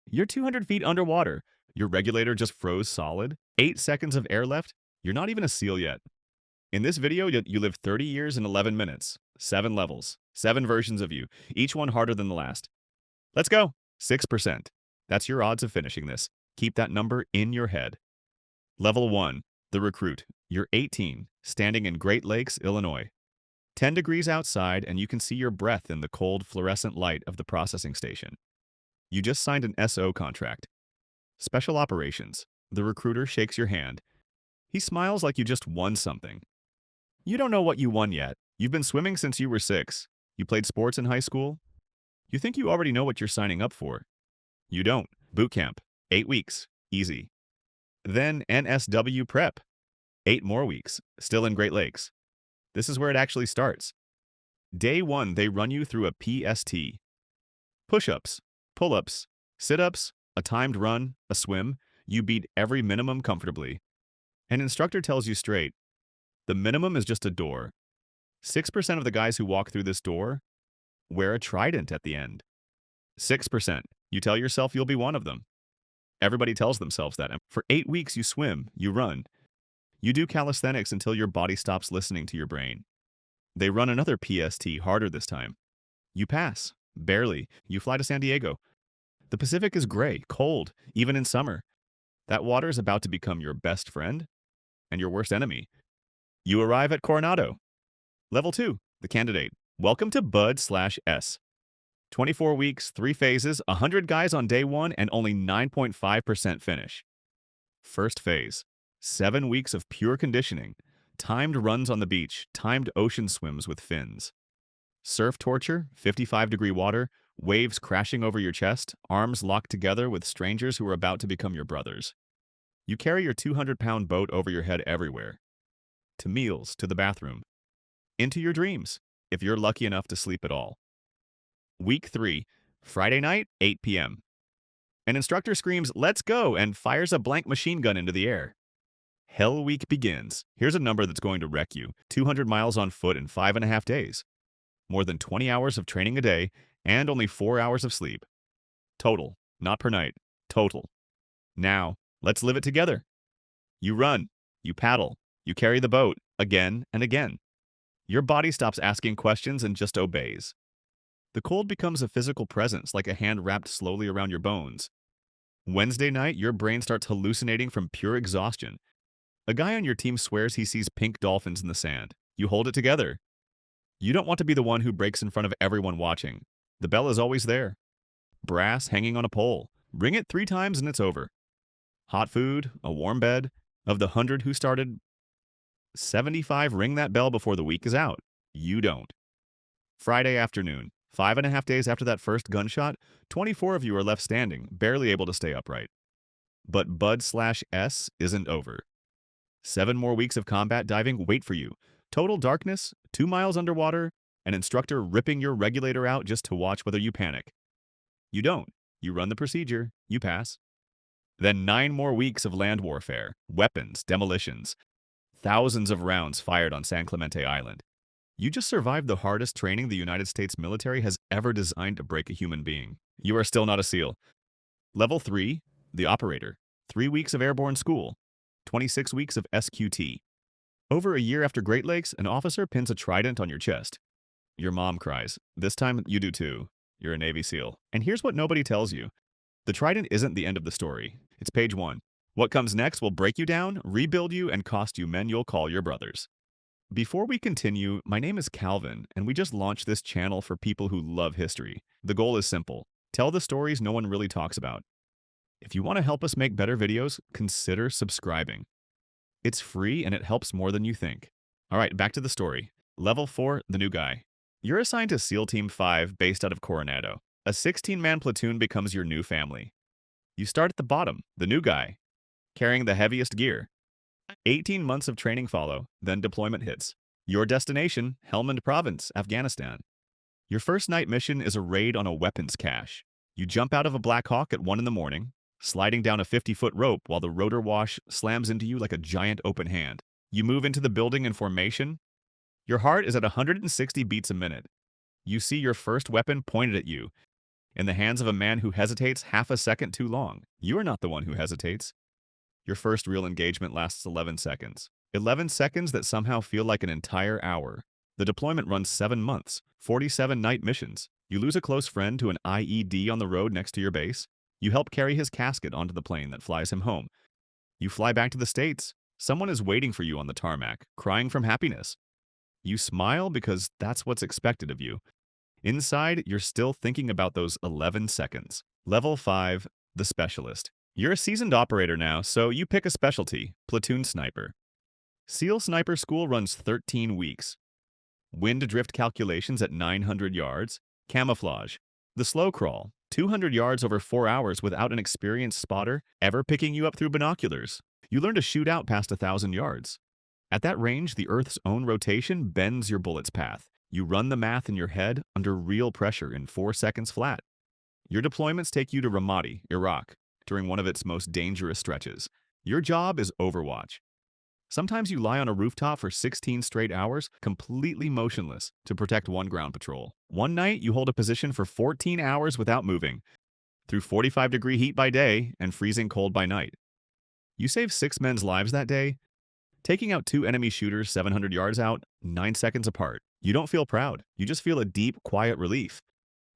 You're 200 feet underwater. Your regulator just froze solid. 8 seconds of air left. You're not even a SEAL yet. In this video, you live 30 years in 11 minutes. 7 levels. 7 versions of you. Each one harder than the last. Let's go. 6%. That's your odds of finishing this. Keep that number in your head. Level 1. The Recruit. You're 18, standing in Great Lakes, Illinois. 10 degrees outside, and you can see your breath in the cold, fluorescent light of the processing station. You just signed an SO contract. Special Operations. The recruiter shakes your hand. He smiles like you just won something. You don't know what you won yet. You've been swimming since you were 6. You played sports in high school. You think you already know what you're signing up for. You don't. Boot camp. 8 weeks. Easy. Then NSW prep. 8 more weeks. Still in Great Lakes. This is where it actually starts. Day 1, they run you through a PST. Push-ups, pull-ups, sit-ups, a timed run, a swim. You beat every minimum comfortably. An instructor tells you straight, the minimum is just a door. 6% of the guys who walk through this door wear a Trident at the end. 6%. You tell yourself you'll be one of them. Everybody tells themselves that. For 8 weeks you swim, you run. You do calisthenics until your body stops listening to your brain. They run another PST, harder this time. You pass. Barely. You fly to San Diego. The Pacific is gray, cold, even in summer. That water is about to become your best friend and your worst enemy. You arrive at Coronado. Level 2, the candidate. Welcome to Bud/S. 24 weeks, 3 phases, 100 guys on day 1, and only 9.5% finish. First phase. 7 weeks of pure conditioning. Timed runs on the beach, timed ocean swims with fins. Surf torture, 55-degree water, waves crashing over your chest, arms locked together with strangers who are about to become your brothers. You carry your 200-pound boat over your head everywhere. To meals, to the bathroom. Into your dreams, if you're lucky enough to sleep at all. Week 3, Friday night, 8 p.m. An instructor screams, "Let's go," and fires a blank machine gun into the air. Hell Week begins. Here's a number that's going to wreck you. 200 miles on foot in 5.5 days. More than 20 hours of training a day, and only 4 hours of sleep. Total, not per night. Total. Now, let's live it together. You run. You paddle. You carry the boat, again and again. Your body stops asking questions and just obeys. The cold becomes a physical presence, like a hand wrapped slowly around your bones. Wednesday night, your brain starts hallucinating from pure exhaustion. A guy on your team swears he sees pink dolphins in the sand. You hold it together. You don't want to be the one who breaks in front of everyone watching. The bell is always there. Brass hanging on a pole. Ring it 3 times and it's over. Hot food, a warm bed. Of the 100 who started, 75 ring that bell before the week is out. You don't. Friday afternoon. 5.5 days after that first gunshot, 24 of you are left standing, barely able to stay upright. But Bud/S isn't over. 7 more weeks of combat diving wait for you. Total darkness, 2 miles underwater, an instructor ripping your regulator out just to watch whether you panic. You don't. You run the procedure. You pass. Then 9 more weeks of land warfare, weapons, demolitions. Thousands of rounds fired on San Clemente Island. You just survived the hardest training the United States military has ever designed to break a human being. You are still not a SEAL. Level 3, the operator. 3 weeks of airborne school. 26 weeks of SQT. Over a year after Great Lakes, an officer pins a Trident on your chest. Your mom cries. This time, you do too. You're a Navy SEAL. And here's what nobody tells you. The Trident isn't the end of the story. It's page 1. What comes next will break you down, rebuild you, and cost you men you'll call your brothers. Before we continue, my name is Calvin, and we just launched this channel for people who love history. The goal is simple. Tell the stories no one really talks about. If you want to help us make better videos, consider subscribing. It's free and it helps more than you think. All right, back to the story. Level 4, the new guy. You're assigned to SEAL Team 5 based out of Coronado. A 16-man platoon becomes your new family. You start at the bottom, the new guy, carrying the heaviest gear. 18 months of training follow, then deployment hits. Your destination, Helmand Province, Afghanistan. Your first night mission is a raid on a weapons cache. You jump out of a Black Hawk at 1 in the morning, sliding down a 50-foot rope while the rotor wash slams into you like a giant open hand. You move into the building in formation. Your heart is at 160 beats a minute. You see your first weapon pointed at you. in the hands of a man who hesitates half a second too long. You are not the one who hesitates. Your first real engagement lasts 11 seconds. 11 seconds that somehow feel like an entire hour. The deployment runs 7 months, 47 night missions. You lose a close friend to an IED on the road next to your base. You help carry his casket onto the plane that flies him home. You fly back to the States. Someone is waiting for you on the tarmac, crying from happiness. You smile because that's what's expected of you. Inside, you're still thinking about those 11 seconds. Level 5, the specialist. You're a seasoned operator now, so you pick a specialty, platoon sniper. SEAL Sniper School runs 13 weeks. Wind drift calculations at 900 yards. Camouflage. The slow crawl, 200 yards over 4 hours without an experienced spotter ever picking you up through binoculars. You learn to shoot out past 1,000 yards. At that range, the Earth's own rotation bends your bullet's path. You run the math in your head under real pressure in 4 seconds flat. Your deployments take you to Ramadi, Iraq, during one of its most dangerous stretches. Your job is overwatch. Sometimes you lie on a rooftop for 16 straight hours, completely motionless, to protect one ground patrol. One night, you hold a position for 14 hours without moving, through 45-degree heat by day and freezing cold by night. You save 6 men's lives that day, taking out 2 enemy shooters 700 yards out, 9 seconds apart. You don't feel proud. You just feel a deep, quiet relief.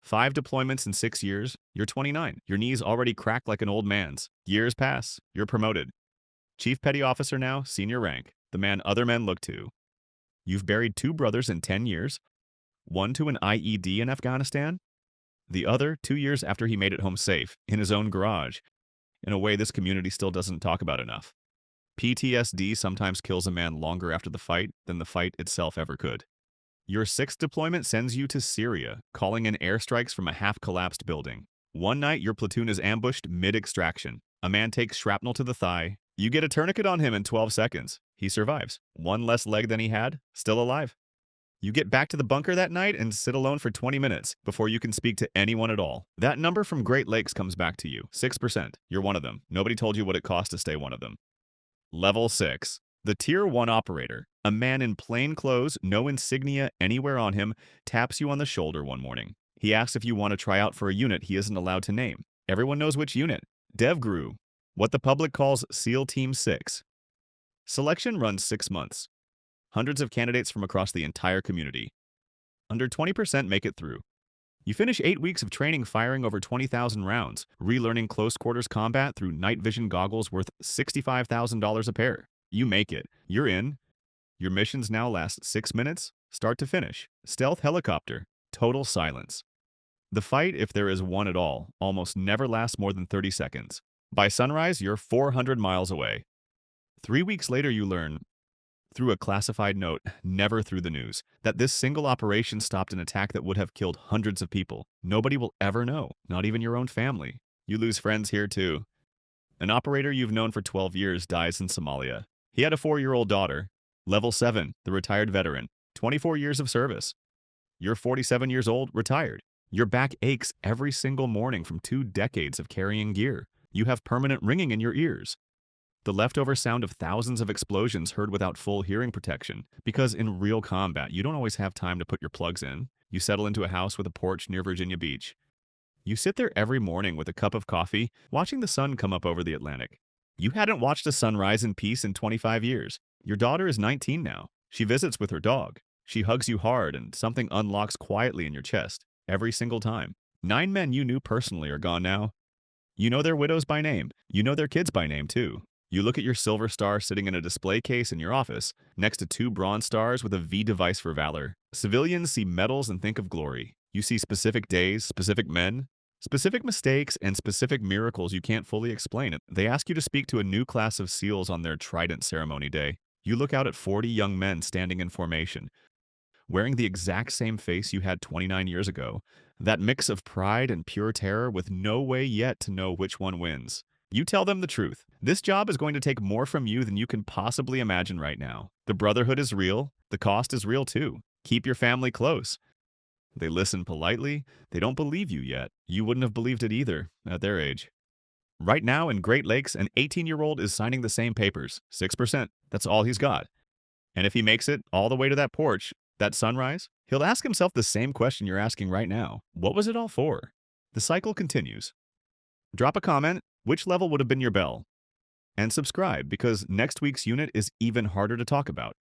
5 deployments in 6 years, you're 29. Your knees already crack like an old man's. Years pass, you're promoted. Chief Petty Officer now, senior rank, the man other men look to. You've buried 2 brothers in 10 years, one to an IED in Afghanistan, the other 2 years after he made it home safe, in his own garage, in a way this community still doesn't talk about enough. PTSD sometimes kills a man longer after the fight than the fight itself ever could. Your 6th deployment sends you to Syria, calling in airstrikes from a half-collapsed building. One night, your platoon is ambushed mid-extraction. A man takes shrapnel to the thigh. You get a tourniquet on him in 12 seconds. He survives. 1 less leg than he had, still alive. You get back to the bunker that night and sit alone for 20 minutes before you can speak to anyone at all. That number from Great Lakes comes back to you, 6%. You're one of them. Nobody told you what it cost to stay one of them. Level 6. The Tier 1 operator. A man in plain clothes, no insignia anywhere on him, taps you on the shoulder one morning. He asks if you want to try out for a unit he isn't allowed to name. Everyone knows which unit. DEVGRU. What the public calls SEAL Team 6. Selection runs 6 months. Hundreds of candidates from across the entire community. Under 20% make it through. You finish 8 weeks of training firing over 20,000 rounds, relearning close quarters combat through night vision goggles worth $65,000 a pair. You make it. You're in. Your missions now last 6 minutes, start to finish. Stealth helicopter. Total silence. The fight, if there is one at all, almost never lasts more than 30 seconds. By sunrise, you're 400 miles away. 3 weeks later, you learn, through a classified note, never through the news, that this single operation stopped an attack that would have killed hundreds of people. Nobody will ever know, not even your own family. You lose friends here too. An operator you've known for 12 years dies in Somalia. He had a 4-year-old daughter. Level 7, the retired veteran, 24 years of service. You're 47 years old, retired. Your back aches every single morning from 2 decades of carrying gear. You have permanent ringing in your ears. The leftover sound of thousands of explosions heard without full hearing protection, because in real combat, you don't always have time to put your plugs in. You settle into a house with a porch near Virginia Beach. You sit there every morning with a cup of coffee, watching the sun come up over the Atlantic. You hadn't watched a sunrise in peace in 25 years. Your daughter is 19 now. She visits with her dog. She hugs you hard, and something unlocks quietly in your chest, every single time. 9 men you knew personally are gone now. You know their widows by name. You know their kids by name, too. You look at your silver star sitting in a display case in your office, next to 2 bronze stars with a V device for valor. Civilians see medals and think of glory. You see specific days, specific men, specific mistakes, and specific miracles you can't fully explain. They ask you to speak to a new class of SEALs on their Trident ceremony day. You look out at 40 young men standing in formation, wearing the exact same face you had 29 years ago. That mix of pride and pure terror with no way yet to know which one wins. You tell them the truth. This job is going to take more from you than you can possibly imagine right now. The brotherhood is real. The cost is real too. Keep your family close. They listen politely. They don't believe you yet. You wouldn't have believed it either at their age. Right now in Great Lakes, an 18-year-old is signing the same papers. 6%. That's all he's got. And if he makes it all the way to that porch, that sunrise, he'll ask himself the same question you're asking right now. What was it all for? The cycle continues. Drop a comment, which level would have been your bell? And subscribe because next week's unit is even harder to talk about.